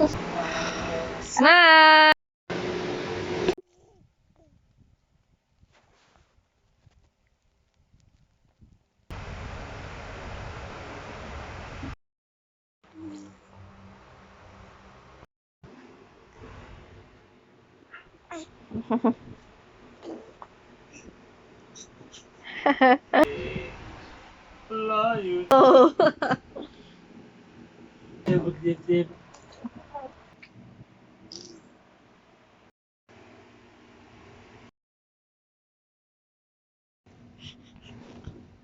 Smile! Layo. Oh. Bagditip.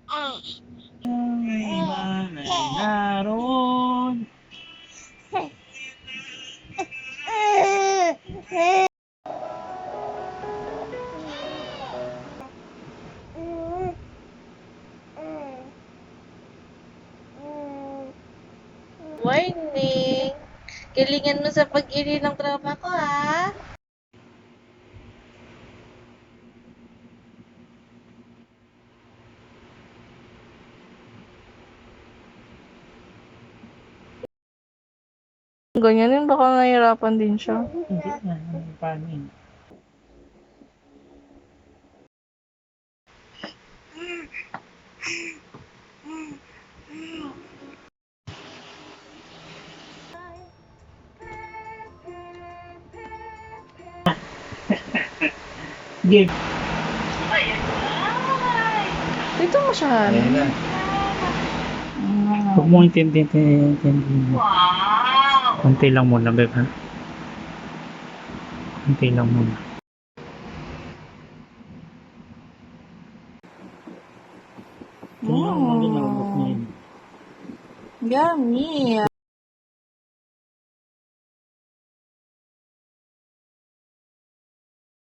Ay, manay naroon. Morning! Galingan mo sa pag-iri ng tropa ko, ha? Ganyanin, baka nahihirapan din siya. Hindi na, paano yun? Game. Dito mo siya, Ayan na. Huwag mo intindihin. Wow! Kunti lang muna, babe. Ha? Kunti lang muna. Tingnan mo din ang loob niya yun. Yummy!